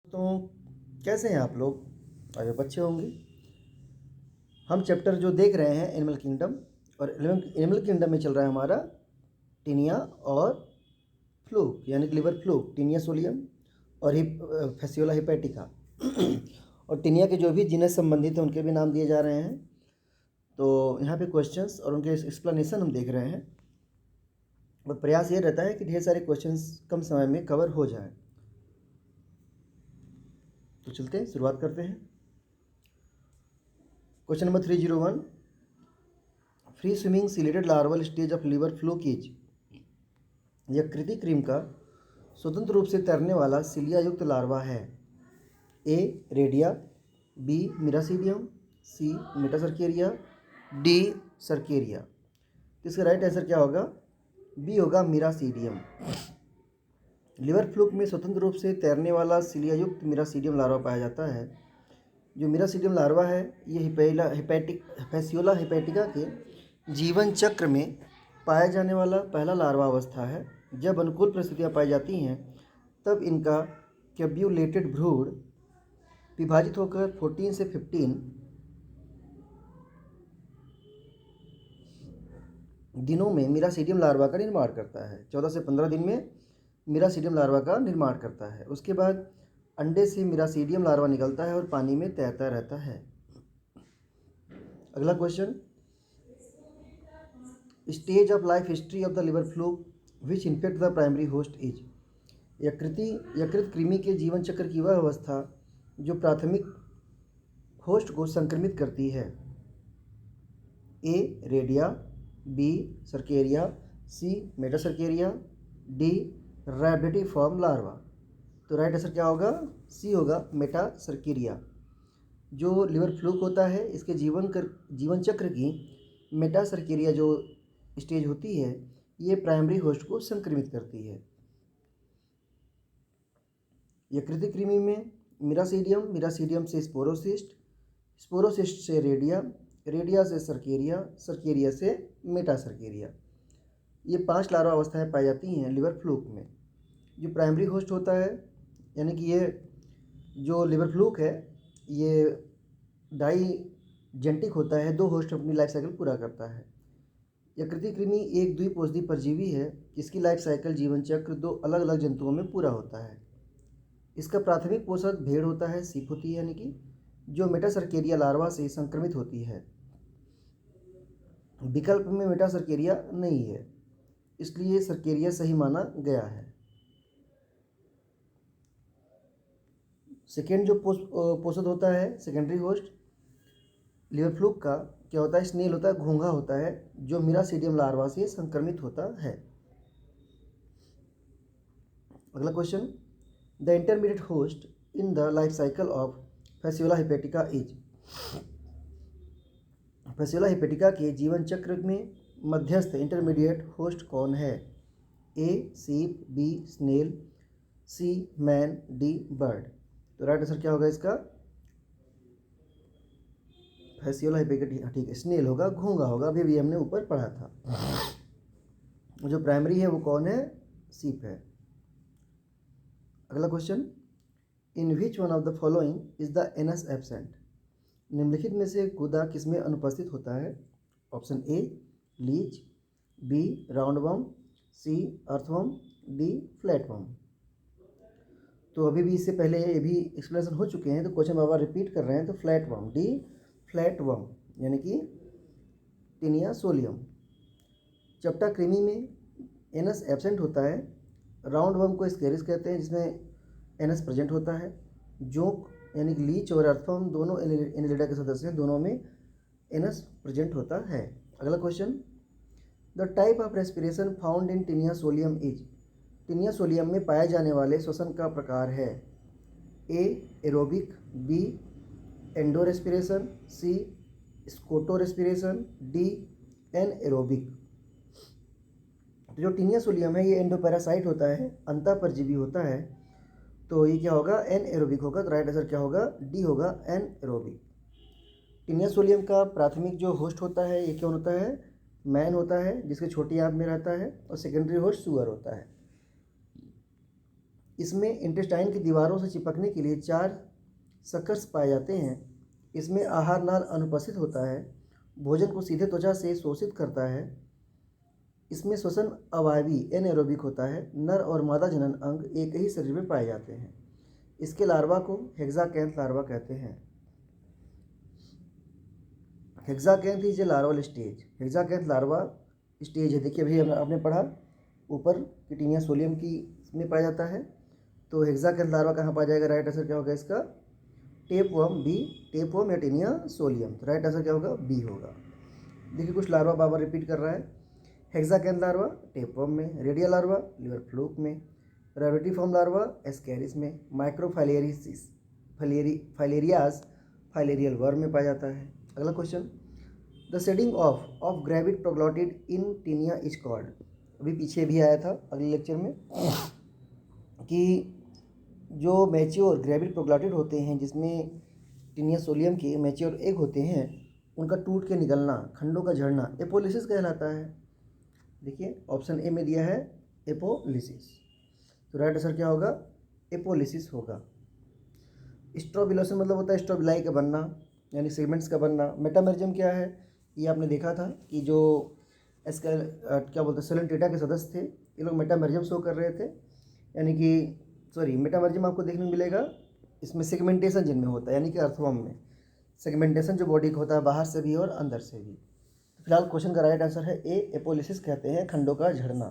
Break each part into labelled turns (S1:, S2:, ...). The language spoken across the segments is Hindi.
S1: तो कैसे हैं आप लोग? अरे बच्चे होंगे। हम चैप्टर जो देख रहे हैं एनिमल किंगडम, और एनिमल किंगडम में चल रहा है हमारा टिनिया और फ्लूक यानी कि लिवर फ्लूक, टिनिया सोलियम और फैसियोला हिपैटिका। और टिनिया के जो भी जीनस संबंधित हैं उनके भी नाम दिए जा रहे हैं। तो यहाँ पे क्वेश्चंस और उनके एक्सप्लेनेशन हम देख रहे हैं, और प्रयास ये रहता है कि ढेर सारे क्वेश्चंस कम समय में कवर हो जाएं। तो चलते हैं, शुरुआत करते हैं। Question number 301, free swimming ciliated larval stage of liver fluke is. यकृति क्रीम का स्वतंत्र रूप से तैरने वाला सिलिया युक्त लार्वा है। ए रेडिया, बी मिरासीडियम, सी मेटासर्केरिया, डी सर्केरिया। तो इसका राइट आंसर क्या होगा? बी होगा मिरासीडियम। लिवर फ्लूक में स्वतंत्र रूप से तैरने वाला सिलिया युक्त मिरासीडियम लार्वा पाया जाता है। जो मिरासीडियम लार्वा है ये फैसियोला हिपैटिका के जीवन चक्र में पाया जाने वाला पहला लार्वा अवस्था है। जब अनुकूल परिस्थितियां पाई जाती हैं तब इनका कैब्यूलेटेड भ्रूण विभाजित होकर 14 से 15 दिनों में मिरासीडियम लार्वा का निर्माण करता है। 14 से 15 दिन में मिरासीडियम लार्वा का निर्माण करता है। उसके बाद अंडे से मिरासीडियम लार्वा निकलता है और पानी में तैरता रहता है। अगला question, stage of life history of the liver fluke which infect the primary host is. यकृत कृमि के जीवन चक्र की वह अवस्था जो प्राथमिक होस्ट को संक्रमित करती है। ए रेडिया, बी सर्केरिया, सी मेटासर्केरिया, डी रैबिडिफॉर्म लार्वा। तो राइट आंसर क्या होगा? सी होगा मेटासर्केरिया। जो लिवर फ्लूक होता है इसके जीवन चक्र की मेटासर्केरिया जो स्टेज होती है ये प्राइमरी होस्ट को संक्रमित करती है। यकृत कृमि में मिरासीडियम, मिरासीडियम से स्पोरोसिस्ट, स्पोरोसिस्ट से रेडिया, रेडिया से सर्केरिया, सर्केरिया से मेटासर्केरिया। ये 5 लार्वा अवस्थाएं पाई जाती हैं लिवर फ्लूक में। जो प्राइमरी होस्ट होता है यानी कि ये जो लिवर फ्लूक है ये डाइजेंटिक होता है, 2 होस्ट अपनी लाइफ साइकिल पूरा करता है। यकृति कृमि एक द्विपोषी परजीवी है। इसकी लाइफ साइकिल जीवन चक्र 2 अलग अलग जंतुओं में पूरा होता है। इसका प्राथमिक पोषक भेड़ होता है, सीप होती है यानी कि, जो मेटासर्केरिया लार्वा से संक्रमित होती है। विकल्प में मेटासर्केरिया नहीं है, इसलिए सर्केरिया सही माना गया है। सेकेंड जो पोषक होता है सेकेंडरी होस्ट लिवर फ्लूक का क्या होता है? स्नेल होता है, घोंघा होता है, जो मिरासीडियम लार्वा से संक्रमित होता है। अगला question, the intermediate host in the life cycle of Fasciola hepatica is. Fasciola hepatica के जीवन चक्र में मध्यस्थ इंटरमीडिएट होस्ट कौन है? ए सीप, बी स्नेल, सी मैन, डी बर्ड। तो राइट आंसर क्या होगा इसका? फैसियोला हिपैटिका, ठीक है, स्नेल होगा, घोंघा होगा। अभी भी हमने ऊपर पढ़ा था। जो प्राइमरी है वो कौन है? सीप है। अगला question, in which one of the following is the anus absent. निम्नलिखित में से गुदा किसमें अनुपस्थित होता है? Option A leech, B roundworm, C earthworm, D flatworm. तो अभी भी इससे पहले ये भी एक्सप्लेनेशन हो चुके हैं, तो क्वेश्चन बाबा रिपीट कर रहे हैं। तो फ्लैटवर्म, डी फ्लैटवर्म यानी कि टिनिया सोलियम। चपटा कृमि में एनस एब्सेंट होता है। राउंड वर्म को स्केरिस कहते हैं जिसमें एनस प्रेजेंट होता है। जोंक यानी कि लीच और अर्थवर्म दोनों एनिलिडा के सदस्य हैं, दोनों में एनस प्रेजेंट होता है। अगला question, the type of respiration found in Taenia solium is. Taenia solium में पाए जाने वाले श्वसन का प्रकार है। A aerobic, B endo respiration, C scoto respiration, D anaerobic. तो जो टिनिया सोलियम है ये एंडोपैरासाइट होता है, अंतः परजीवी होता है। तो ये क्या होगा? एन एरोबिक होगा। तो राइट आंसर क्या होगा? डी होगा, एन एरोबिक। टिनिया सोलियम का प्राथमिक जो होस्ट होता है ये कौन होता है? मैन होता है, जिसके छोटी आंत में रहता है, और सेकेंडरी होस्ट सुअर होता है। इसमें इंटेस्टाइन की दीवारों से चिपकने के लिए 4 सकर्स पाए जाते हैं। इसमें आहार नाल अनुपस्थित होता है, भोजन को सीधे त्वचा से शोषित करता है। इसमें श्वसन अवायवी एनारोबिक होता है। नर और मादा जनन अंग एक ही शरीर में पाए जाते हैं। इसके लार्वा को हेक्साकैंथ लार्वा कहते हैं। Hexacanth is a larval stage. Hexacanth larva stage है। देखिए अभी आपने पढ़ा ऊपर कि टीनिया सोलियम की में पाया जाता है, तो हेक्साकैंथ लार्वा कहाँ पाया जाएगा? राइट आंसर क्या होगा इसका? टेपवर्म बी, टेपवर्म या टीनिया सोलियम। तो राइट आंसर क्या होगा? बी होगा। देखिए कुछ लार्वा बार बार रिपीट कर रहा है। हेक्साकैंथ लार्वा टेपवर्म में, रेडियल लार्वा लिवर फ्लूक में, रेवटिफॉर्म लार्वा एस्कैरिस में, माइक्रोफाइलेरियस फाइलेरियास फाइलेरियल वर्म में पाया जाता है। अगला question, the shedding of gravid proglottid in Taenia is called. अभी पीछे भी आया था अगले लेक्चर में कि जो मैच्योर ग्रेविड प्रोग्लॉटिड होते हैं, जिसमें टीनिया सोलियम के मैच्योर एग होते हैं, उनका टूट के निकलना, खंडों का झड़ना एपोलिसिस कहलाता है। देखिए ऑप्शन ए में दिया है एपोलिसिस। तो राइट आंसर क्या होगा? एपोलिसिस होगा। स्ट्रोबिलोसिस मतलब होता है स्ट्रोबिलाई का बनना, यानी सेगमेंट्स का बनना। मेटामेरिज्म क्या है? ये आपने देखा था कि जो इसका क्या बोलते हैं सेलेंटेटा के सदस्य थे, ये लोग मेटामेरिज्म शो कर रहे थे, यानी कि मेटामेरिज्म आपको देखने को मिलेगा इसमें सेगमेंटेशन जिनमें होता है, यानी कि अर्थवर्म में सेगमेंटेशन जो बॉडी का होता है बाहर से भी और अंदर से भी। तो फिलहाल क्वेश्चन का राइट आंसर है ए, एपोलिसिस कहते हैं खंडों का झड़ना।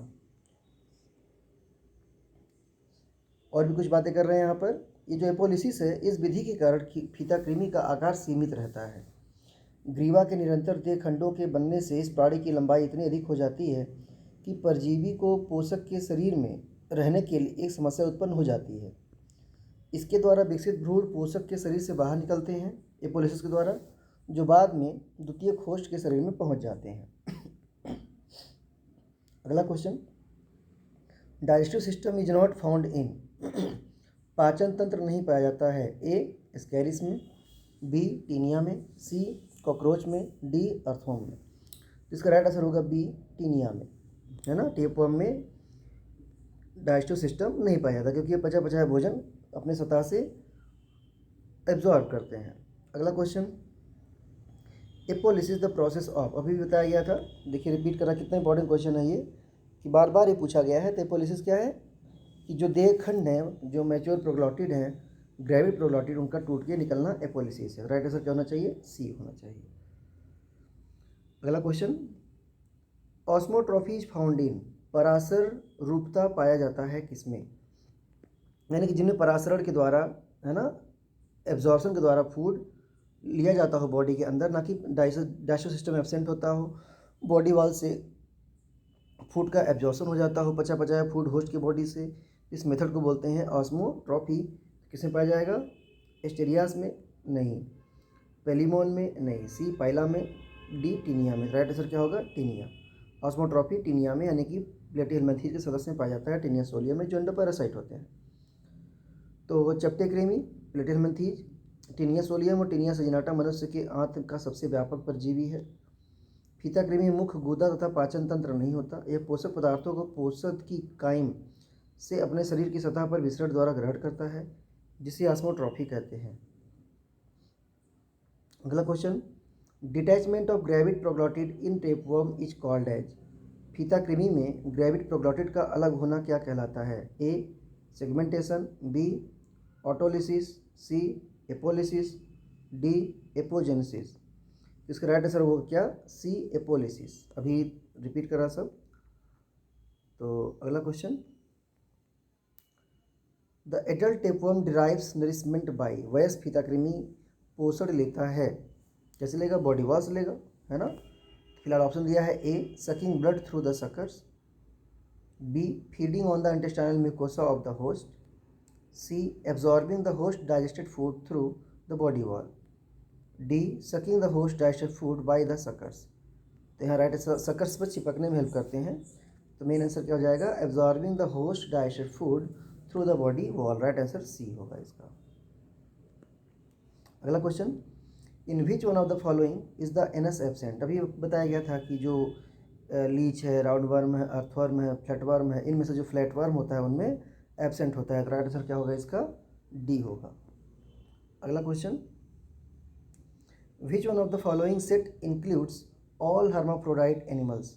S1: और भी कुछ बातें कर रहे हैं यहाँ पर। ये जो एपोलिसिस है, इस विधि के कारण फीता कृमि का आकार सीमित रहता है। ग्रीवा के निरंतर देह खंडों के बनने से इस प्राणी की लंबाई इतनी अधिक हो जाती है कि परजीवी को पोषक के शरीर में रहने के लिए एक समस्या उत्पन्न हो जाती है। इसके द्वारा विकसित भ्रूण पोषक के शरीर से बाहर निकलते हैं एपोलिसिस के द्वारा, जो बाद में द्वितीय खोष्ठ के शरीर में पहुंच जाते हैं। अगला question, digestive system is not found इन। पाचन तंत्र नहीं पाया जाता है। ए, एस्कैरिस में, बी, टीनिया में, सी, कॉकरोच में, डी, अर्थवर्म में। इसका राइट आंसर होगा बी, टीनिया में, है ना। टेपवर्म में डाइजेस्टिव सिस्टम नहीं पाया जाता क्योंकि ये पचा पचाया भोजन अपने सतह से एब्जॉर्ब करते हैं। अगला क्वेश्चन, एपोलिसिस द प्रोसेस ऑफ। अभी भी बताया गया था, देखिए रिपीट करा, कितना इंपॉर्टेंट क्वेश्चन है ये कि बार बार ये पूछा गया है। तो एपोलिसिस क्या है कि जो देह खंड हैं, जो मैच्योर प्रोग्लॉटिड हैं, ग्रेविड प्रोग्लॉटिड, उनका टूट के निकलना एपोलिसिस है। राइट आंसर क्या होना चाहिए? सी होना चाहिए। अगला question, osmotrophy is found in. पराशर रूपता पाया जाता है किसमें? यानी कि जिनमें पराशरण के द्वारा, है ना, एब्जॉर्प्शन के द्वारा फूड लिया जाता हो बॉडी के अंदर, ना कि डाइजेस्टिव सिस्टम एब्सेंट होता हो, बॉडी वॉल से फूड का एब्जॉर्प्शन हो जाता हो, पचा पचाया फूड होस्ट की बॉडी से। इस मेथड को बोलते हैं ऑस्मोट्रॉफी। किसमें पाया जाएगा? एस्टेरियास में नहीं, पेलिमोन में नहीं, सी, पाइला में, डी, टीनिया में। राइट आंसर क्या होगा? टीनिया। ऑस्मोट्रॉफी टीनिया में, यानी कि प्लेटिहेलमिन्थेस के सदस्य में पाया जाता है, टीनिया सोलियम में, जो एंडोपैरासाइट होते हैं। तो चप्टेक्रेमी, प्लेटिहेलमिन्थेस, टीनिया सोलियम और टीनिया सजिनाटा मनुष्य के आंत का सबसे व्यापक परजीवी है। फीताकृमि मुख्य गुदा तथा पाचन तंत्र नहीं होता। यह पोषक पदार्थों को पोषक की काइम से अपने शरीर की सतह पर विसरण द्वारा ग्रहण करता है, जिसे ऑस्मोट्रॉफी कहते हैं। अगला question, detachment of gravid proglottid in tapeworm is called as. फीताकृमि में ग्रेविड प्रोग्लॉटिड का अलग होना क्या कहलाता है? A, segmentation, B, autolysis, C, apolysis, D, apogenesis. इसका राइट आंसर होगा क्या? सी, एपोलिसिस। अभी रिपीट करा सब। तो अगला question, the adult tapeworm derives nourishment by. वयस्क फीताकृमि पोषण लेता है, कैसे लेगा? बॉडी वॉल से लेगा, है ना। फिलहाल ऑप्शन दिया है A, sucking blood through the suckers, B, feeding on the intestinal mucosa of the host, C, absorbing the host digested food through the body wall, D, sucking the host digested food by the suckers. तो यहाँ राइट सकर्स पर चिपकने में हेल्प करते हैं। तो मेन आंसर क्या हो जाएगा? Absorbing the host digested food through the body wall. Right answer C होगा इसका। अगला question, in which one of the following is the anus absent. अभी बताया गया था कि जो लीच है, राउंड वर्म है, अर्थवर्म है, फ्लैटवर्म है, इनमें से जो फ्लैटवर्म होता है उनमें एब्सेंट होता है, तो राइट आंसर क्या होगा इसका, डी होगा। अगला question, which one of the following set includes all hermaphrodite animals,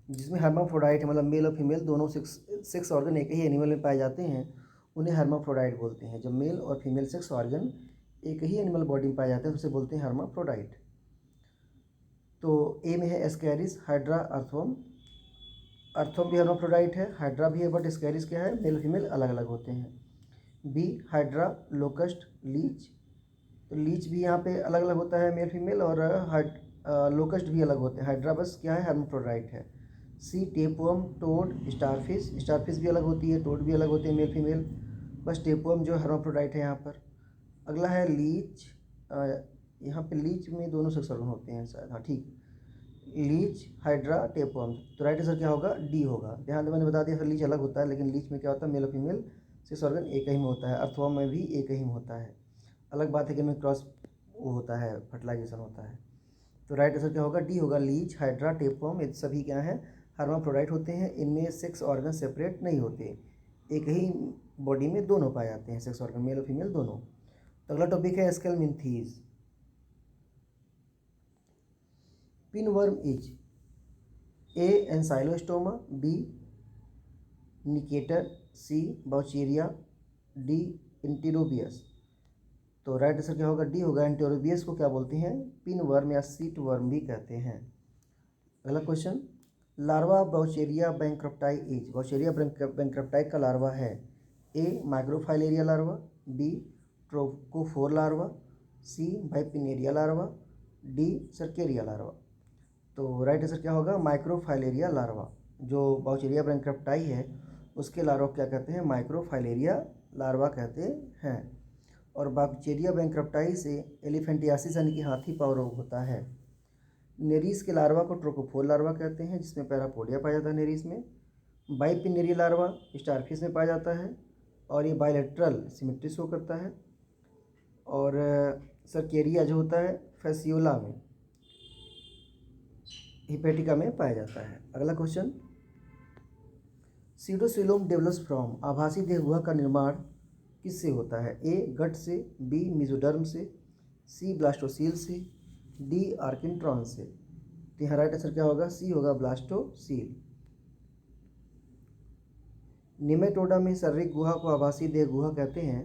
S1: जिसमें हर्माफ्रोडाइट है मतलब मेल और फीमेल दोनों सेक्स ऑर्गन एक ही एनिमल में पाए जाते हैं, उन्हें हर्माफ्रोडाइट बोलते हैं। जब मेल और फीमेल सेक्स ऑर्गन एक ही एनिमल बॉडी में पाए जाते हैं तो उसे बोलते हैं हर्माफ्रोडाइट। तो ए में है एस्कैरिस, हाइड्रा, अर्थवर्म। अर्थवर्म भी हर्माफ्रोडाइट है, हाइड्रा भी है, बट एस्कैरिस क्या है, मेल फीमेल अलग अलग होते हैं। B hydra, locust, leech. तो लीच भी यहाँ पे अलग अलग होता है मेल फीमेल, और लोकस्ट भी अलग होते हैं। हाइड्रा बस क्या है, हर्माफ्रोडाइट है। सी टेपवर्म, टोड, स्टारफिश। स्टारफिश भी अलग होती है, टोड भी अलग होते हैं मेल फीमेल, बस टेपवर्म जो हर्माफ्रोडाइट है यहाँ पर। अगला है लीच, यहाँ पे लीच में दोनों सेक्स ऑर्गन होते हैं शायद, हाँ ठीक, लीच, हाइड्रा, टेपवर्म। तो राइट आंसर क्या होगा, डी होगा। ध्यान दे मैंने बता दिया लीच अलग होता है, लेकिन लीच में क्या होता है, मेल और फीमेल सेक्स ऑर्गन एक ही में होता है। अर्थवर्म में भी एक ही में होता है। अलग बात है कि इनमें क्रॉस वो होता है, फर्टिलाइजेशन होता है। तो राइट आंसर क्या होगा, डी होगा। लीच, हाइड्रा, टेपवर्म ये सभी क्या हैं, हर्माफ्रोडाइट होते हैं। इनमें सेक्स ऑर्गन सेपरेट नहीं होते, एक ही बॉडी में दोनों पाए जाते हैं सेक्स ऑर्गन, मेल और फीमेल दोनों। तो अगला टॉपिक है Aschelminthes. Pinworm is A Ancylostoma, B Necator, C Wuchereria, D Enterobius. तो राइट आंसर क्या होगा, डी होगा। एंटेरोबियस को क्या बोलते हैं, पिन वर्म या सीट वर्म भी कहते हैं। अगला question, larva Wuchereria bancrofti is, Wuchereria bancrofti का लार्वा है A microfilaria larva, B trochophore larva, C bipinnaria larva, D cercaria larva. तो राइट आंसर क्या होगा, माइक्रोफाइलेरिया लार्वा। जो बाउचेरिया बैंक्रप्टाई है उसके लार्वा क्या कहते हैं, माइक्रोफाइलेरिया लार्वा कहते हैं। और बाउचेरिया बैंक्रप्टाई से एलिफेंटियासिस यानी कि हाथी पाँव रोग होता है। नेरीस के लार्वा को ट्रोकोफोर लार्वा कहते हैं, जिसमें पैरापोडिया पाया जाता है नेरीस में। बाइपिनेरिया लार्वा स्टारफिश में पाया जाता है, और ये बायलैटरल सिमेट्री शो करता है। और सर्केरिया जो होता है फैसियोला में, हिपेटिका में पाया जाता है। अगला क्वेश्चन, सीडोसिलोम डेवलप्स फ्रॉम, आभासी देहगुहा का निर्माण किससे होता है, ए गट से, बी मिजोडर्म से, सी ब्लास्टोसील से, डी आर्किन्ट्रॉन से। तो यहाँ राइट आंसर क्या होगा, सी होगा, ब्लास्टोसील। निमेटोडा में शारीरिक गुहा को आभासी देह गुहा कहते हैं।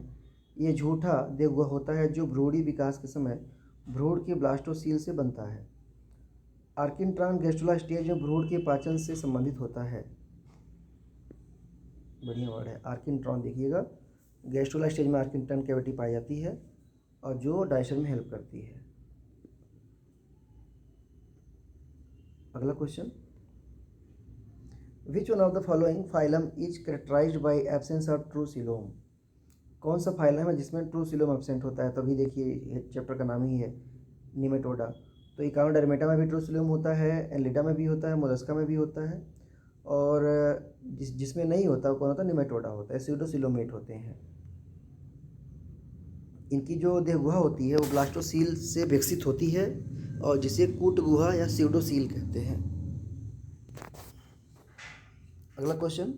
S1: ये झूठा देह गुहा होता है जो भ्रूणी विकास के समय भ्रूण के ब्लास्टोसील से बनता है। आर्किन्ट्रॉन गैस्ट्रोला स्टेज में भ्रूण के पाचन से संबंधित होता है। बढ़िया वर्ड है आर्किन्ट्रॉन, देखिएगा गैस्ट्रोला स्टेज में आर्किन्ट्रॉन कैविटी पाई जाती है और जो डाइजेशन में हेल्प करती है। अगला question, which one of the following phylum is characterised by absence of true coelom, कौन सा फाइलम है जिसमें ट्रू सिलोम एब्सेंट होता है। तभी देखिए चैप्टर का नाम ही है निमेटोडा। तो इकानोडर्मेटा में भी ट्रू सिलोम होता है, एनलिडा में भी होता है, मोलस्का में भी होता है, और जिसमें नहीं होता वो कौन होता है, निमेटोडा होता है। स्यूडोसिलोमेट होते हैं। इनकी जो देह गुहा होती है वो ब्लास्टोसील से विकसित होती है, और जिसे कूट गुहा या स्यूडोसील कहते हैं। अगला question,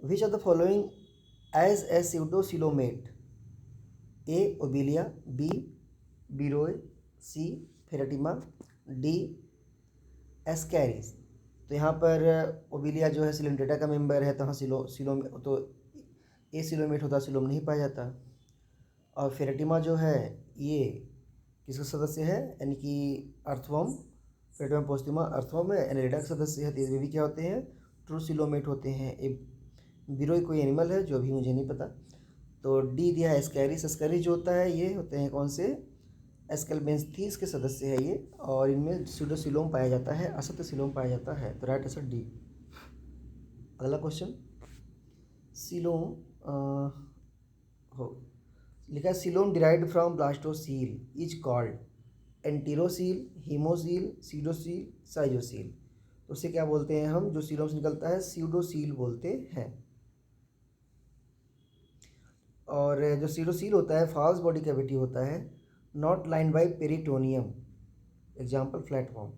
S1: which of the following is a pseudocoelomate, A Obelia, B Beroe, C Pheretima, D Ascaris. तो यहाँ पर ओबिलिया जो है सिलोमेटा का मेंबर है, तो हाँ सिलोम तो ए सिलोमेट होता, सिलोम नहीं पाया जाता। और फेरेटिमा जो है ये किसका सदस्य है, यानी कि अर्थवर्म, फेरेटिमा पोस्टिमा अर्थवर्म है, एनेलिडा का सदस्य है। तो ये भी क्या होते हैं, ट्रू सिलोमेट होते हैं। एक बिरोई कोई एनिमल है जो अभी मुझे नहीं पता। तो डी दिया है एस्कैरिस। एस्कैरिस जो होता है ये होते हैं कौन से, एस्केलमेंथीस के सदस्य है ये, और इनमें स्यूडोसिलोम पाया जाता है, असत्य सिलोम पाया जाता है। तो राइट आंसर डी। अगला क्वेश्चन, सिलोम हो लिखा है, coelom derived from blastocoel is called enterocoel, haemocoel, pseudocoel, साइजोसील। तो उसे क्या बोलते हैं हम, जो सिलोम से निकलता है सीडोसील बोलते हैं। और जो सीडोसील होता है फॉल्स बॉडी कैविटी होता है, not line by peritoneum, example flatworm.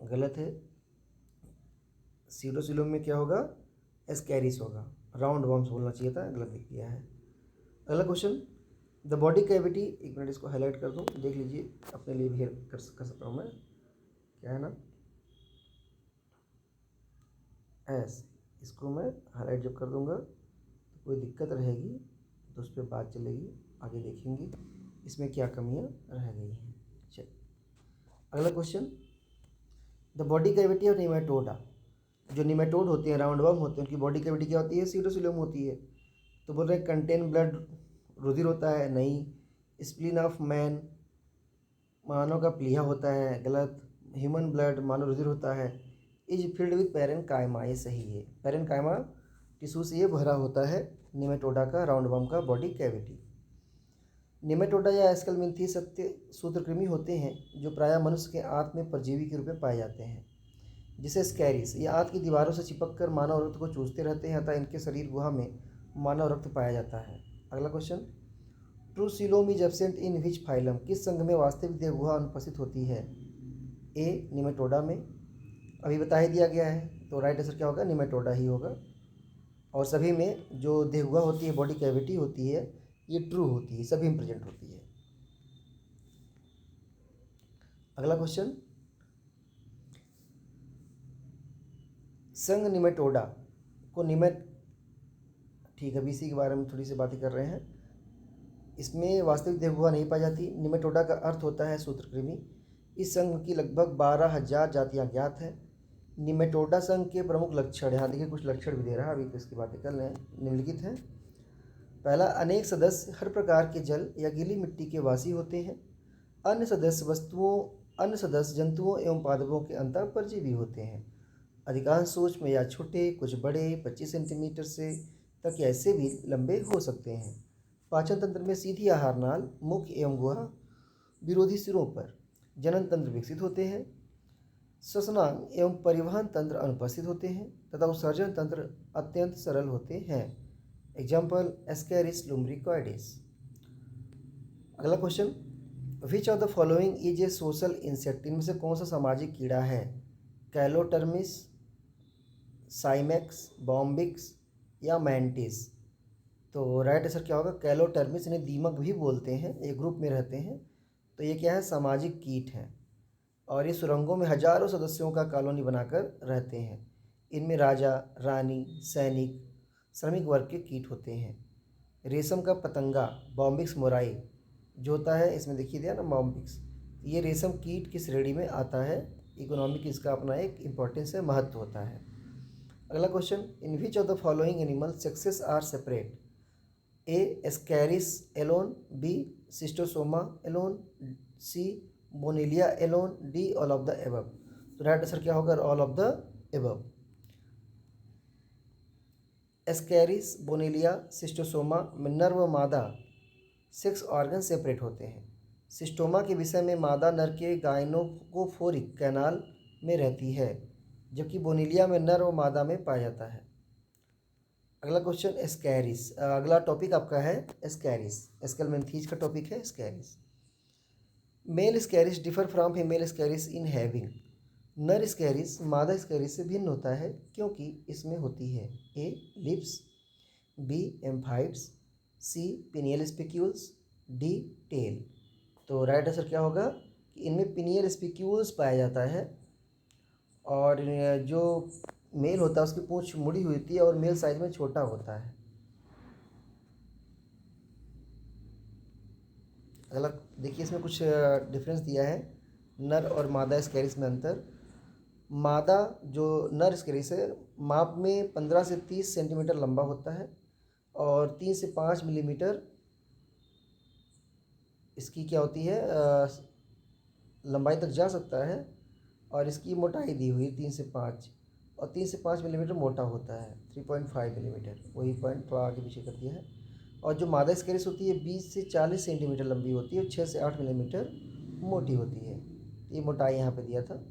S1: गलत है। सीडोसिलोम में क्या होगा, एस्कैरिस होगा, राउंड वॉर्म्स बोलना चाहिए था, गलत लिख दिया है। अगला क्वेश्चन, द बॉडी कैविटी, एक मिनट इसको हाईलाइट कर दूँ, देख लीजिए अपने लिए भी हेल्प कर सकता हूँ मैं, क्या है ना, एस, इसको मैं हाईलाइट जब कर दूंगा तो कोई दिक्कत रहेगी तो उस पर बात चलेगी, आगे देखेंगे इसमें क्या कमियां रह गई हैं। चलिए अगला question, the body cavity of Nematoda, जो निमेटोड होते हैं, राउंड वर्म होते हैं, उनकी बॉडी कैविटी क्या होती है, सीटोसिलम होती है। तो बोल रहे हैं कंटेन ब्लड, रुधिर होता है, नहीं। स्प्लीन ऑफ मैन, मानव का प्लीहा होता है, गलत। ह्यूमन ब्लड, मानव रुधिर होता है। इज फिल्ड विद पैरेनकाइमा, ये सही है, पैरेनकाइमा टिश्यू से ये भरा होता है निमेटोडा का, राउंड वर्म का बॉडी कैविटी। निमेटोडा या एस्केलमिंथी सत्य सूत्रकृमि होते हैं जो प्रायः मनुष्य के आंत में परजीवी के रूप में पाए जाते हैं, जिसे स्कैरिस, ये आंत की दीवारों से चिपक कर मानव रक्त को चूसते रहते हैं, अतः इनके शरीर गुहा में मानव रक्त पाया जाता है। अगला question, ट्रूसिलोम is absent in which phylum, किस संघ में वास्तविक देह गुहा अनुपस्थित होती है। ए, निमेटोडा में, अभी बता ही दिया गया है, तो राइट आंसर क्या होगा, निमेटोडा ही होगा। और सभी में जो देह गुहा होती है, बॉडी कैविटी होती है, ये ट्रू होती है, सभी में प्रेजेंट होती है। अगला क्वेश्चन, संघ निमेटोडा को ठीक है, अभी इसी के बारे में थोड़ी सी बातें कर रहे हैं। इसमें वास्तविक देह गुहा नहीं पाई जाती। निमेटोडा का अर्थ होता है सूत्रकृमि। इस संघ की लगभग 12,000 जातियां ज्ञात हैं। निमेटोडा संघ के प्रमुख लक्षण, यहाँ देखिए कुछ लक्षण भी दे रहा है, अभी तो इसकी बातें कर रहे हैं, निम्नलिखित हैं। पहला, अनेक सदस्य हर प्रकार के जल या गीली मिट्टी के वासी होते हैं। अन्य सदस्य जंतुओं एवं पादपों के अंतः परजीवी होते हैं। अधिकांश सूक्ष्म या छोटे, कुछ बड़े 25 सेंटीमीटर से तक ऐसे भी लंबे हो सकते हैं। पाचन तंत्र में सीधी आहार नाल, मुख्य एवं गुहा विरोधी सिरों पर। जनन तंत्र विकसित होते हैं। श्वसनांग एवं परिवहन तंत्र अनुपस्थित होते हैं तथा उत्सर्जन तंत्र अत्यंत सरल होते हैं। Example, Ascaris lumbricoides. अगला question, which of the following is a social insect, इनमें से कौन सा सामाजिक कीड़ा है। कैलोटर्मिस, साइमेक्स, बॉम्बिक्स या मैंटिस। तो राइट आंसर क्या होगा, कैलोटर्मिस, इन्हें दीमक भी बोलते हैं, एक ग्रुप में रहते हैं। तो ये क्या है, सामाजिक कीट हैं और ये सुरंगों में हजारों सदस्यों का कॉलोनी बनाकर रहते हैं। इनमें राजा, रानी, सैनिक, श्रमिक वर्ग के कीट होते हैं। रेशम का पतंगा, बॉम्बिक्स मोराई जो होता है, इसमें देखिए दिया ना बॉम्बिक्स, ये रेशम कीट की श्रेणी में आता है। इकोनॉमिक इसका अपना एक इम्पोर्टेंस है, महत्व होता है। अगला question, in which of the following animal sexes are separate. A, Ascaris alone, B, Schistosoma alone, C, Bonellia alone, D, all of the above. तो राइट आंसर क्या होगा, all of the above. Ascaris, Bonellia, Schistosoma में नर व मादा सेक्स ऑर्गन सेपरेट होते हैं। सिस्टोमा के विषय में मादा नर के गाइनोकोफोरिक कैनाल में रहती है, जबकि बोनेलिया में नर व मादा में पाया जाता है। अगला क्वेश्चन, एस्कैरिस, अगला टॉपिक आपका है एस्कैरिस, एस्केलमेंथीज का टॉपिक है Ascaris. Male Ascaris differ from female Ascaris in having, नर स्कैरिस मादा स्कैरिस से भिन्न होता है क्योंकि इसमें होती है ए, लिप्स, बी, एम्फाइड्स, सी, पिनियल स्पिक्यूल्स, डी, टेल। तो राइट आंसर क्या होगा कि इनमें पिनियल स्पिक्यूल्स पाया जाता है और जो मेल होता है उसकी पूंछ मुड़ी हुई होती है और मेल साइज में छोटा होता है। अगला देखिए, इसमें कुछ डिफरेंस दिया है नर और मादा स्कैरिस में अंतर। मादा जो नर स्कैरिस है, माप में 15 से 30 सेंटीमीटर लंबा होता है और 3 से 5 मिलीमीटर इसकी क्या होती है, लंबाई तक जा सकता है। और इसकी मोटाई दी हुई 3 से 5 और 3 से 5 मिलीमीटर मोटा होता है, 3.5 मिलीमीटर, वही पॉइंट थोड़ा आगे पीछे कर दिया है। और जो मादा स्कैरिस होती है 20 से 40 सेंटीमीटर लंबी होती है और 6 से 8 मिलीमीटर मोटी होती है। ये मोटाई यहाँ पे दिया था।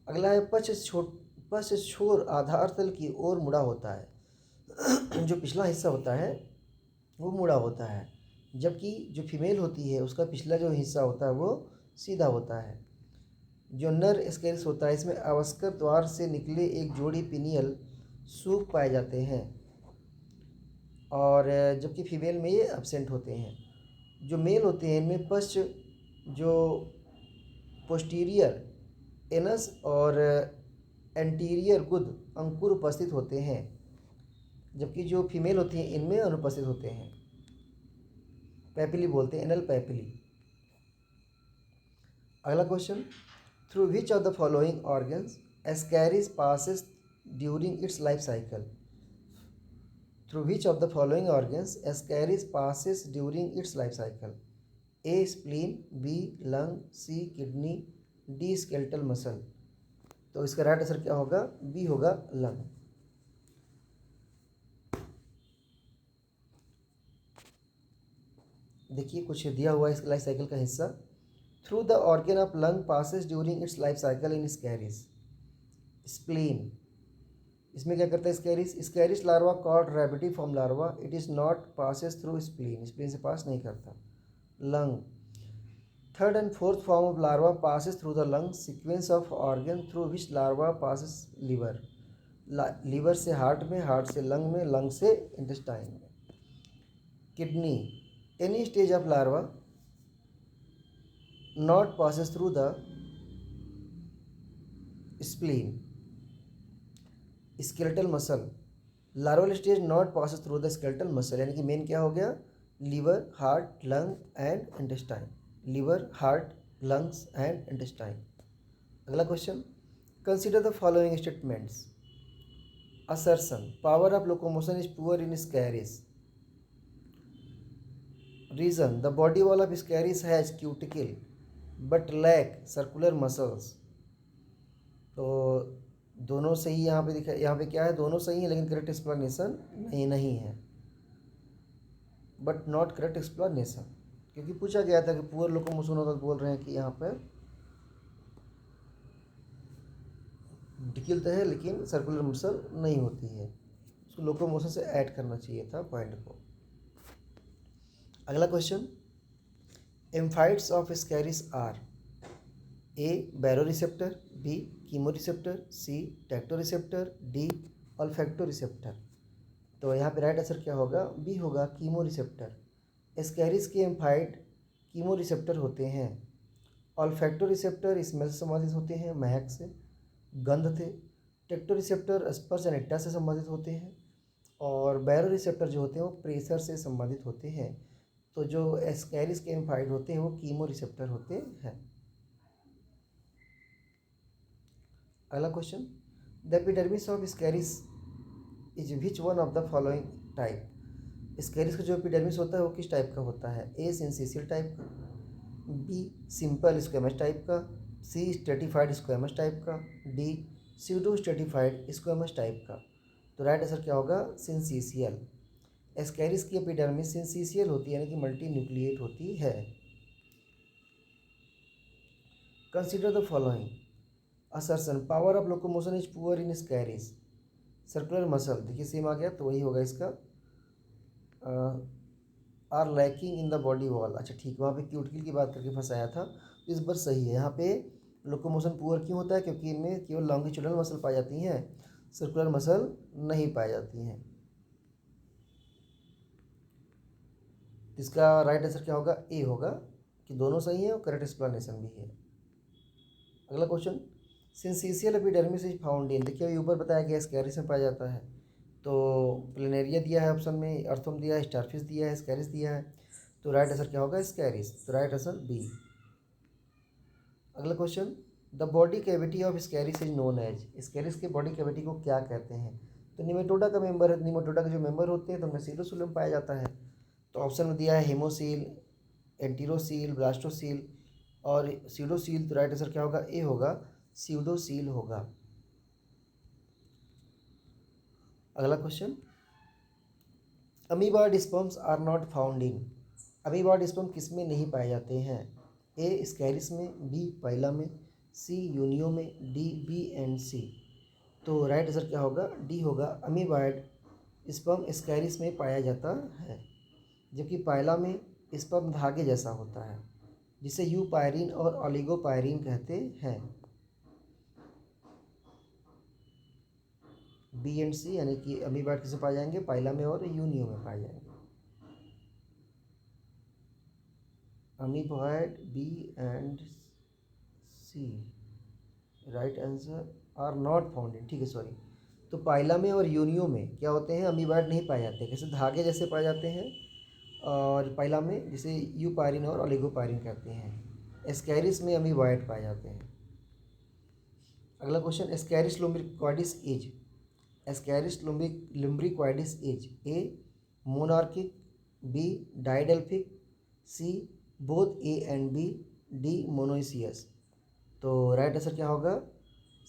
S1: अगला है पश्च छोर आधार तल की ओर मुड़ा होता है। जो पिछला हिस्सा होता है वो मुड़ा होता है, जबकि जो फीमेल होती है उसका पिछला जो हिस्सा होता है वो सीधा होता है। जो नर स्कैरिस होता है इसमें आवस्कर द्वार से निकले एक जोड़ी पिनियल सूप पाए जाते हैं, और जबकि फीमेल में ये एब्सेंट होते हैं। जो मेल होते हैं इनमें पश्च जो पोस्टीरियर एनस और एंटीरियर गुद अंकुर उपस्थित होते हैं, जबकि जो फीमेल होती हैं इनमें अनुपस्थित होते हैं। पैपिली बोलते हैं, एनल पैपिली। अगला question, through which of the following organs Ascaris passes during its life cycle. Through which of the following organs Ascaris passes during its life cycle. A spleen, B lung, C kidney, D skeletal muscle. तो इसका राइट आंसर क्या होगा? बी होगा लंग। देखिए कुछ दिया हुआ है इस लाइफ साइकिल का हिस्सा। Through the organ of lung passes during its life cycle in Ascaris. Spleen, इसमें क्या करता है Ascaris? Ascaris larva called rhabditiform larva, it is not passes through spleen, spleen से पास नहीं करता। Lung, third and fourth form of larva passes through the lung, sequence of organ through which larva passes liver. Liver से हार्ट में, हार्ट से लंग में, लंग से इंटेस्टाइन में। Kidney, any stage of larva not passes through the spleen. Skeletal muscle, larval stage not passes through the skeletal muscle, यानी कि मेन क्या हो गया? Liver, heart, lung and intestine. Liver, heart, lungs and intestine. अगला question, consider the following statements. Assertion, power of locomotion is poor in Ascaris. Reason, the body wall of Ascaris has cuticle but lack circular muscles. तो दोनों सही यहाँ पे दिखा, यहाँ पे क्या है? दोनों सही है, लेकिन करेक्ट एक्सप्लेनेशन नहीं है, बट नॉट करेक्ट एक्सप्लेनेशन, क्योंकि पूछा गया था कि पुअर लोकोमोशन होगा, बोल रहे हैं कि यहाँ पर डिकिल तो है लेकिन सर्कुलर मसल नहीं होती है, उसको लोकोमोशन से ऐड करना चाहिए था पॉइंट को। अगला question, amphids of Ascaris are. A baroreceptor, B chemoreceptor, C tactoreceptor, D olfactoreceptor. तो यहाँ पे राइट आंसर क्या होगा? बी होगा कीमो रिसेप्टर। स्कैरिस के एम्फाइट कीमो रिसेप्टर होते हैं। ऑल्फैक्टो रिसेप्टर स्मेल से संबंधित होते हैं, महक से, गंध से। टैक्टो रिसेप्टर स्पर्श अनिट्टा से संबंधित होते हैं, और बैरो रिसेप्टर जो होते हैं वो प्रेशर से संबंधित होते हैं। तो जो स्कैरिस के एम्फाइट होते हैं वो कीमो रिसेप्टर होते हैं। अगला question, the epidermis of Ascaris is which one of the following type. स्कैरिस का जो एपिडर्मिस होता है वो किस टाइप का होता है? ए सिंसिशियल टाइप का, बी सिंपल स्क्वेमस टाइप का, सी स्ट्रेटिफाइड स्क्वेमस टाइप का, D pseudo stratified squamous type का। तो राइट आंसर क्या होगा? सिंसिशियल। स्कैरिस की एपिडर्मिस सिंसिशियल होती है, यानी कि मल्टी न्यूक्लिएट होती है। Consider the following. Assertion, power of locomotion is poor in Ascaris. Circular muscle, देखिए सेम आ गया, तो वही होगा इसका। Are lacking in the body wall. अच्छा ठीक, वहाँ पे क्यूटिकल की बात करके फंसाया था, तो इस बार सही है। यहाँ पे लोकोमोशन पुअर क्यों होता है? क्योंकि इनमें केवल लॉन्गिट्यूडनल मसल पाई जाती हैं, सर्कुलर मसल नहीं पाई जाती हैं। इसका राइट आंसर क्या होगा? ए होगा, कि दोनों सही है और करेक्ट एक्सप्लेनेशन भी है। अगला question, syncytial epidermis is found in. देखिए अभी ऊपर बताया गया स्कैरिस में पाया जाता है, तो प्लेनेरिया दिया है ऑप्शन में, अर्थम दिया है, स्टारफिश दिया है, स्कैरिस दिया है। तो राइट आंसर क्या होगा? स्कैरिस। तो राइट आंसर बी। अगला question, the body cavity of Ascaris is known as. Ascaris के बॉडी कैविटी को क्या कहते हैं? तो निमेटोडा का मेंबर है, निमेटोडा के जो मेंबर होते हैं तो उनमें सीलोसुलम पाया जाता है। तो ऑप्शन में दिया है हेमोसील, एंटीरोसील, ब्लास्टोसील और सीडोसील। तो राइट आंसर क्या होगा? ए होगा, सीडोसील होगा। अगला question, amoeboid sperms are not found in. Amoeboid sperm किस में नहीं पाए जाते हैं? ए स्कैरिस में, बी पाइला में, सी यूनियो में, डी बी एंड सी। तो राइट आंसर क्या होगा? डी होगा, अमीबॉयड स्पर्म स्कैरिस में पाया जाता है, जबकि पाइला में स्पर्म धागे जैसा होता है, जिसे यूपायरिन और ओलिगोपायरिन कहते हैं। बी एंड सी, यानी कि अमीबाइट किसे पाए जाएंगे, पाइला में और यूनियो में पाए जाएंगे। Amoeboid B and C, right answer are not found in, ठीक है सॉरी। तो पाइला में और यूनियो में क्या होते हैं, अमीबाइट नहीं पाए जाते, कैसे धागे जैसे पाए जाते हैं, और पाइला में जिसे यूपायरिन और ओलिगोपायरिन कहते हैं। एस्कैरिस में अमीबाइट पाए जाते हैं। अगला question, Ascaris lumbricoides is, Ascaris lumbricoides is, A monarchic, B didelphic, C both A and B, D monoecious. तो राइट आंसर क्या होगा,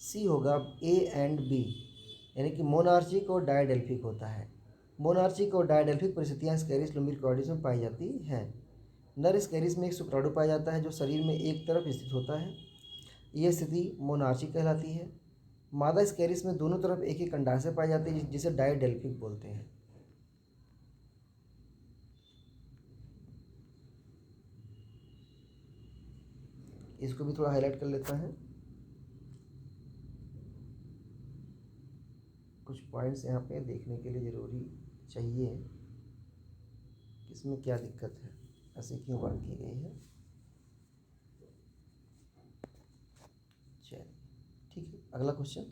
S1: सी होगा, ए एंड बी, यानी कि मोनार्चिक और डायडेल्फिक होता है। मोनार्चिक और डायडेल्फिक परिस्थितियाँ स्कैरिस लुम्ब्रिक्वाइडिस में पाई जाती हैं। नर स्कैरिस में एक शुक्राणु पाया जाता है जो शरीर में एक तरफ स्थित होता है, यह स्थिति मोनार्चिक कहलाती है। मादा स्कैरिस में दोनों तरफ एक ही अंडाशय पाए जाते हैं जिसे डायडेल्फिक बोलते हैं। इसको भी थोड़ा हाईलाइट कर लेता है, कुछ पॉइंट्स यहाँ पे देखने के लिए ज़रूरी चाहिए कि इसमें क्या दिक्कत है, ऐसे क्यों बात की गई है। चलिए ठीक है, अगला question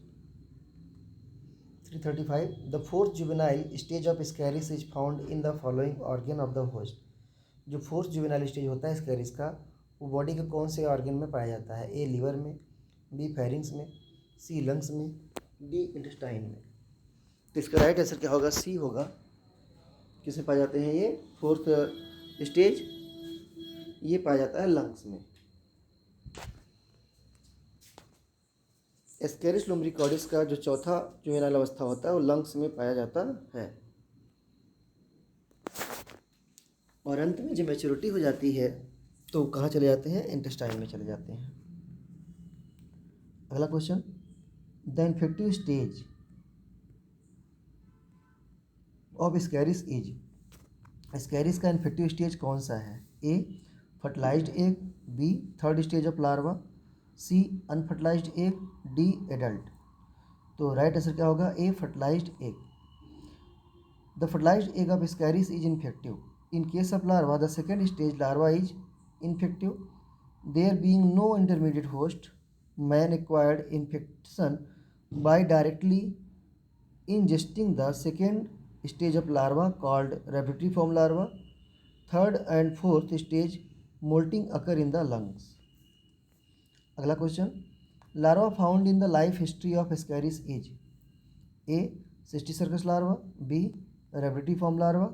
S1: 335, the fourth juvenile stage of Ascaris is found in the following organ of the host. जो फोर्थ जुवेनाइल स्टेज होता है स्कैरिस का, वो बॉडी के कौन से ऑर्गन में पाया जाता है, ए लीवर में, बी फेरिंग्स में, सी लंग्स में, डी इंटेस्टाइन में। तो इसका राइट आंसर क्या होगा, सी होगा। किसमें पाए जाते हैं ये फोर्थ स्टेज, ये पाया जाता है लंग्स में। एस्कैरिस लुम्ब्रिक्वाइडिस का जो चौथा जुवेनाइल अवस्था होता है वो लंग्स में पाया जाता है, और अंत में जब मैच्योरिटी हो जाती है तो कहाँ चले जाते हैं, इंटेस्टाइन में चले जाते हैं। अगला question, the infective stage of Ascaris is, Ascaris का इन्फेक्टिव स्टेज कौन सा है, A fertilised egg, B third stage of larva, C unfertilised egg, D adult. तो राइट आंसर क्या होगा, A fertilised egg. The fertilised egg of Ascaris is infective. In case of larva the second stage larva is infective, there being no intermediate host, man acquired infection by directly ingesting the second stage of larva called rhabditiform larva. Third and fourth stage molting occur in the lungs. अगला question, larva found in the life history of Ascaris is A Cysticircus larva, B rhabditiform larva,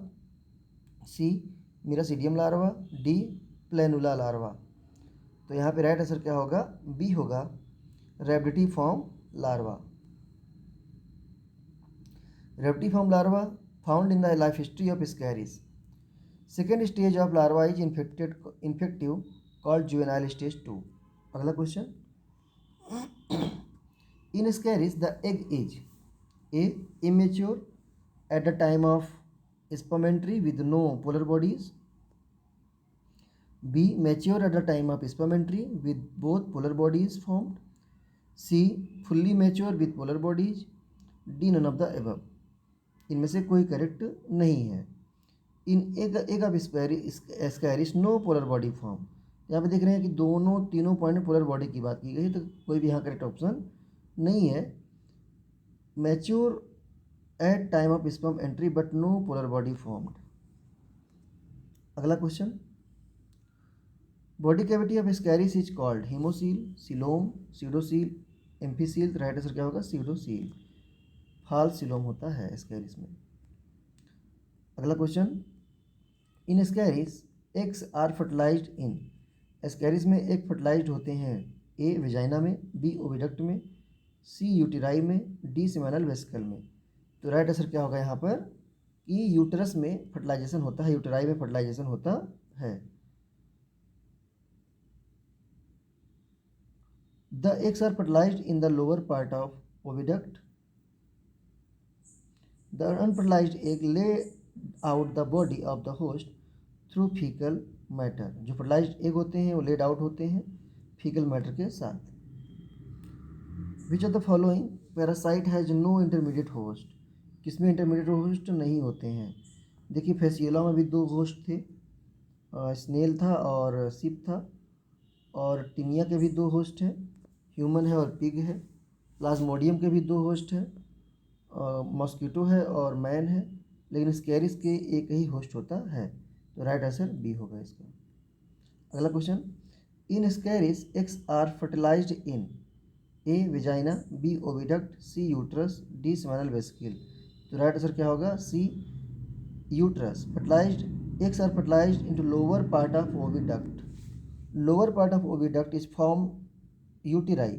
S1: C Miracidium larva, D planula larva। तो यहाँ पे राइट आंसर क्या होगा, बी होगा, rhabditiform larva. Rhabditiform larva found in the life history of Ascaris. Second stage of larva is infective called juvenile stage 2। अगला question, in Ascaris the egg is A immature at the time of sperm entry with no polar bodies, B mature at the time of sperm with both polar bodies formed, C fully mature with polar bodies, D none of the above। इनमें से कोई करेक्ट नहीं है। In egg of Ascaris no polar body form, यहाँ पे देख रहे हैं कि दोनों तीनों पॉइंट में पोलर बॉडी की बात की गई है, तो कोई भी यहाँ करेक्ट ऑप्शन नहीं है। Mature at time of sperm entry but no polar body formed. अगला question, body cavity of Ascaris is called haemocoel, coelom, pseudocoel, amphicoel. तो राइट आंसर क्या होगा, सीडोसील। फाल सिलोम होता है स्कैरिस में। अगला question, in Ascaris eggs are fertilised in, Ascaris में एग फर्टिलाइज्ड होते हैं, ए वेजाइना में, बी ओविडक्ट में, सी यूटेराई में, डी सेमिनल वेसिकल में। तो राइट आंसर क्या होगा यहाँ पर, कि यूटरस में फर्टिलाइजेशन होता है, यूटेराई में फर्टिलाइजेशन होता है। The eggs are fertilized in the lower part of oviduct. The unfertilized egg lay out the body of the host through fecal matter। जो fertilized egg होते हैं वो laid out होते हैं fecal matter के साथ। Which of the following parasite has no intermediate host, किसमें इंटरमीडिएट होस्ट नहीं होते हैं। देखिए फेसियोला में भी दो होस्ट थे, स्नेल था और सिप था, और टिनिया के भी दो होस्ट हैं, ह्यूमन है और पिग है। प्लाज्मोडियम के भी दो होस्ट हैं, मॉस्किटो है और मैन है, लेकिन स्कैरिस के एक ही होस्ट होता है। तो राइट आंसर बी होगा इसका। अगला question, in Ascaris eggs are fertilised in A vagina, B oviduct, C uterus, D seminal vesicle. तो राइट आंसर क्या होगा, C uterus. Fertilised eggs are fertilised into lower part of oviduct, lower part of oviduct is from uteri.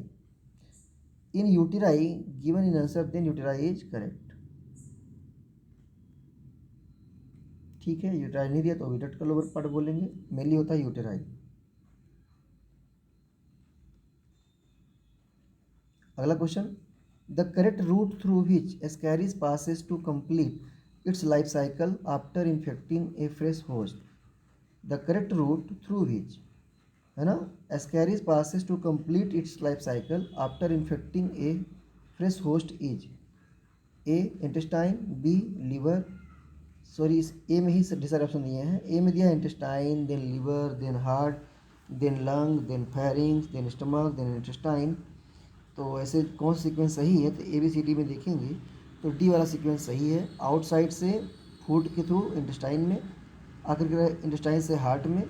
S1: In uteri given in answer, then uteri is correct. ठीक है, यूटेराई नहीं दिया तो ओविडक्ट का लोअर पार्ट बोलेंगे, मेनली होता है यूटेराई। अगला question, the correct route through which Ascaris passes to complete its life cycle after infecting a fresh host. The correct route through which, है ना, Ascaris passes to complete its life cycle after infecting a fresh host is A intestine, B liver, sorry इस ए में ही सारे ऑप्शन दिए हैं। ए में दिया है intestine, then liver, then heart, then lung, then pharynx, then stomach, then intestine. तो ऐसे कौन सा सीक्वेंस सही है, तो ABCD में देखेंगे तो डी वाला सीक्वेंस सही है। आउटसाइड से फूड के थ्रू इंटेस्टाइन में, आखिर इंटेस्टाइन से हार्ट में,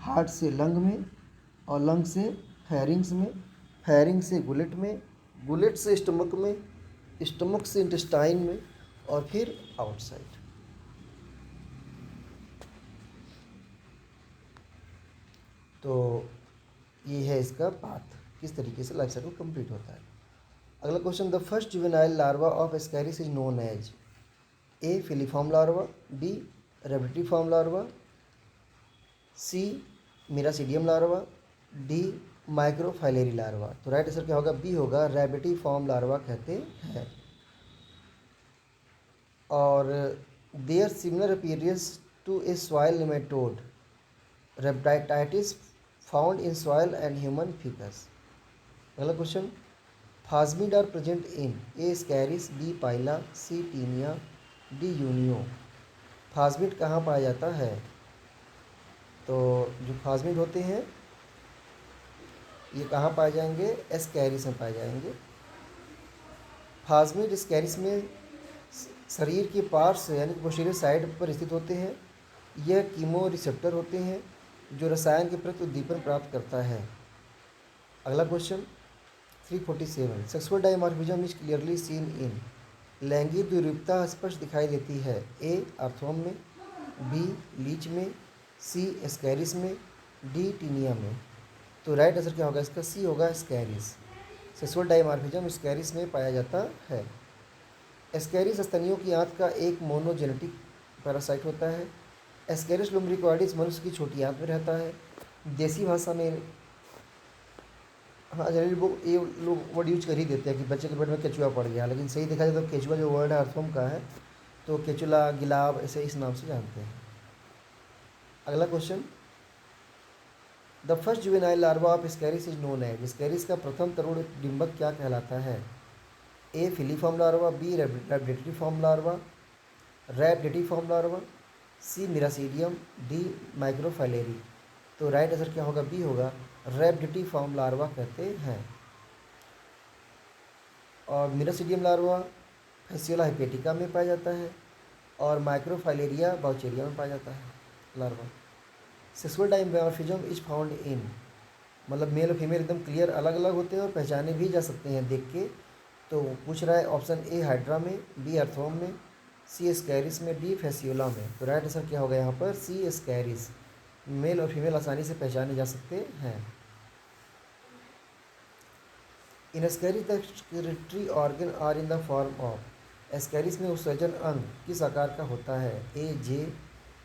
S1: हार्ट से लंग में, और लंग से फेरिंग्स में, फेरिंग से गुलेट में, गुलेट से स्टमक में, स्टमक से इंटेस्टाइन में, और फिर आउटसाइड। तो ये है इसका पाथ, किस तरीके से लाइफ साइकिल कंप्लीट होता है। अगला question, the first juvenile larva of Ascaris is known as A filiform larva, B rhabditiform larva, C miracidium larva, D microfilaria larva. तो राइट आंसर क्या होगा, बी होगा, रेबिटिफॉर्म लार्वा कहते हैं। और there similar appearance to a soil nematode Rhabditis found in soil and human faeces. अगला question, phasmid are present in A Ascaris, B Pila, C Taenia, D Unio. Phasmid कहाँ पाया जाता है, तो जो फास्मिड होते हैं ये कहाँ पाए जाएंगे, एस्कैरिस में पाए जाएंगे। फास्मिड एस्कैरिस में शरीर के पार्श्व यानी पोस्टीरियर साइड पर स्थित होते हैं। यह कीमो रिसेप्टर होते हैं जो रसायन के प्रति उद्दीपन प्राप्त करता है। अगला question 347, sexual dimorphism is clearly seen in. लैंगिक द्विरूपता स्पष्ट दिखाई देती है, ए आर्थ्रोम में, बी लीच में, सी एस्कैरिस में, डी टीनिया में। तो राइट आंसर क्या होगा इसका, सी होगा, एस्कैरिस। सेक्सुअल डायमॉर्फिज्म एस्कैरिस में पाया जाता है। एस्कैरिस स्तनियों की आंत का एक मोनोजेनेटिक पैरासाइट होता है। एस्कैरिस लुम्ब्रिकॉइडिस मनुष्य की छोटी आंत में रहता है। देसी भाषा में हाँ जनरली वो ये लोग वर्ड यूज कर ही देते हैं कि बच्चे के पेट में केचुआ पड़ गया, लेकिन सही देखा जाए तो केचुआ जो वर्ड है अर्थोम का है, तो केचुला गिलाब ऐसे इस नाम से जानते हैं। अगला question, the first juvenile larva of Ascaris is known as. Ascaris का प्रथम तरुण डिंबक क्या कहलाता है, A filiform larva, B rhabditiform larva, C miracidium, D microfilariae. तो राइट आंसर क्या होगा, बी होगा, रैबिडिफॉर्म लार्वा कहते हैं। और मिरासीडियम लार्वा फैसियोला हेपेटिका में पाया जाता है, और माइक्रोफाइलेरिया बाउचेरिया में पाया जाता है larva. Sexual dimorphism is found इन, मतलब मेल और फीमेल एकदम क्लियर अलग अलग होते हैं और पहचाने भी जा सकते हैं देख के। तो पूछ रहा है ऑप्शन ए हाइड्रा में, बी अर्थोम में, सी एस्कैरिस में, डी फैसियोला में। तो राइट आंसर क्या होगा यहाँ पर, सी एस्कैरिस। मेल और फीमेल आसानी से पहचाने जा सकते हैं। In Ascaris the excretory organ are in the form of. एस्कैरिस में उत्सर्जन अंग किस आकार का होता है, A J,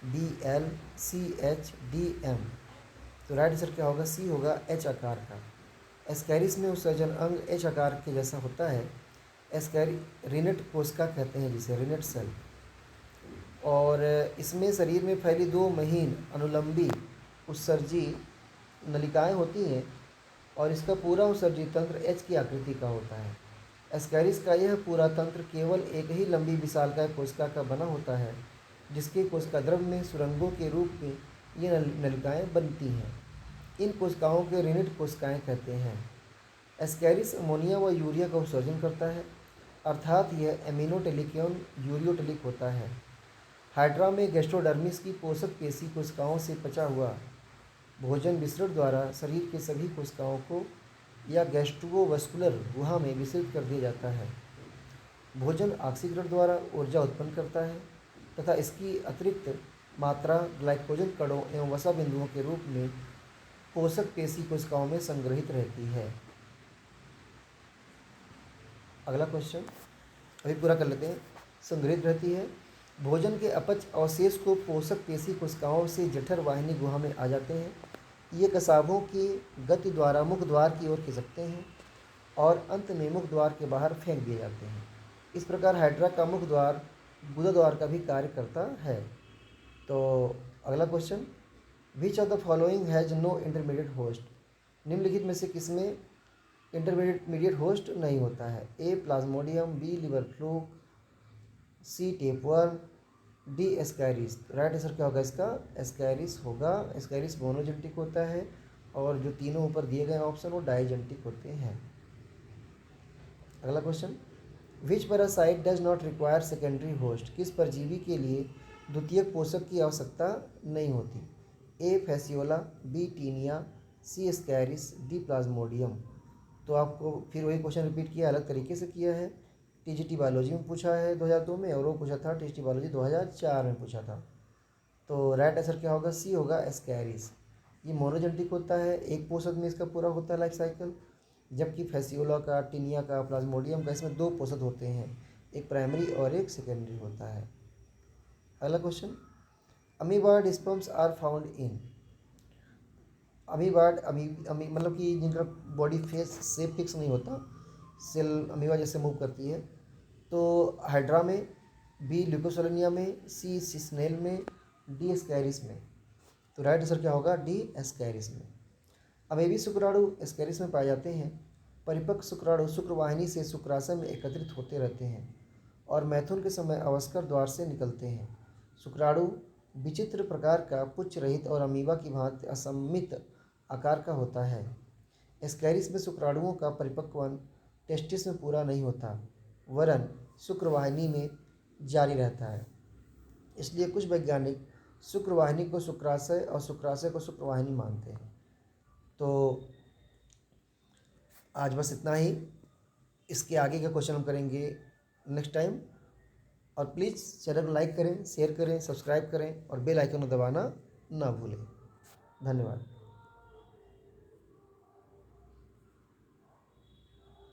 S1: B L, C H, D M. तो राइट आंसर क्या होगा, सी होगा, एच आकार का। एस्कैरिस में उत्सर्जन अंग एच आकार के जैसा होता है। एस्कैरी रिनेट कोशिका कहते हैं जिसे, रिनेट सेल। और इसमें शरीर में फैली दो महीन अनुलंबी उत्सर्जी नलिकाएं होती हैं, और इसका पूरा उत्सर्जी तंत्र एच की आकृति का होता है। एस्कैरिस का यह पूरा तंत्र केवल एक ही लंबी विशालकाय कोशिका का बना होता है, जिसके कोशिका द्रव में सुरंगों के रूप में ये नलिकाएं बनती हैं। इन कोशिकाओं के ऋणित कोशिकाएं कहते हैं। एस्कैरिस अमोनिया व यूरिया का उत्सर्जन करता है, अर्थात यह एमिनोटेलिक एवं यूरियोटेलिक होता है। हाइड्रा में गैस्ट्रोडर्मिस की पोषक पेशी कोशिकाओं से पचा हुआ भोजन विसरण द्वारा शरीर के सभी कोशिकाओं को या गैस्ट्रोवस्कुलर गुहा में विसर्जित कर दिया जाता है। भोजन ऑक्सीकरण द्वारा ऊर्जा उत्पन्न करता है तथा इसकी अतिरिक्त मात्रा ग्लाइकोजन कणों एवं वसा बिंदुओं के रूप में पोषक पेशी कोशिकाओं में संग्रहित रहती है। अगला क्वेश्चन अभी पूरा कर लेते हैं। संग्रहित रहती है। भोजन के अपच अवशेष को पोषक पेशी कोशिकाओं से जठर वाहिनी गुहा में आ जाते हैं। ये कसाबों की गति द्वारा मुख द्वार की ओर खिसकते हैं और अंत में मुख द्वार के बाहर फेंक दिए जाते हैं। इस प्रकार हाइड्रा का मुख द्वार गुदा द्वार का भी कार्य करता है। तो अगला question, which of the following has no intermediate host? निम्नलिखित में से किसमें इंटरमीडिएट होस्ट नहीं होता है? A Plasmodium, B liver fluke, C tapeworm, D Ascaris. Right answer क्या होगा इसका? एस्कैरिस होगा। एस्कैरिस मोनोजेनेटिक होता है और जो तीनों ऊपर दिए गए ऑप्शन वो डाइजेनेटिक होते हैं। अगला question, which parasite does not require secondary host? किस परजीवी के लिए द्वितीयक पोषक की आवश्यकता नहीं होती? ए फैसियोला, बी टीनिया, सी एस्कैरिस, डी प्लाज्मोडियम। तो आपको फिर वही क्वेश्चन रिपीट किया, अलग तरीके से किया है। टीजीटी बायोलॉजी में पूछा है 2002 में, और वो पूछा था टीजीटी बायोलॉजी 2004 में पूछा था। तो राइट आंसर क्या होगा? सी होगा, एस्कैरिस। ये मोनोजेनेटिक होता है, एक पोषक में इसका पूरा होता है लाइफ साइकिल, जबकि फैसियोला का, टीनिया का, प्लाज्मोडियम का इसमें दो पोषक होते हैं, एक प्राइमरी और एक सेकेंडरी होता है। अगला question, amoeboid sperms are found in? Amoeboid मतलब कि जिनका बॉडी फेस शेप फिक्स नहीं होता, सेल अमीबा जैसे मूव करती है, तो हाइड्रा में, बी ल्यूकोसोलेनिया में, सी स्नेल में, डी एस्कैरिस में। तो राइट आंसर क्या होगा? डी एस्कैरिस में। अमेबी शुक्राणु एस्कैरिस में पाए जाते हैं। परिपक्व शुक्राणु शुक्रवाहिनी से शुक्राशय में एकत्रित होते रहते हैं और मैथुन के समय अवस्कर द्वार से निकलते हैं। शुक्राणु विचित्र प्रकार का पुच्छ रहित और अमीबा की भांति असममित आकार का होता है। एस्कैरिस में शुक्राणुओं का परिपक्वन टेस्टिस में पूरा नहीं होता, वरन शुक्रवाहिनी में जारी रहता है। इसलिए कुछ वैज्ञानिक शुक्रवाहिनी को शुक्राशय और शुक्राशय को शुक्रवाहिनी मानते हैं। तो आज बस इतना ही। इसके आगे का क्वेश्चन हम करेंगे नेक्स्ट टाइम। और प्लीज़ चैनल को लाइक करें, शेयर करें, सब्सक्राइब करें और बेल आइकन को दबाना ना भूलें। धन्यवाद।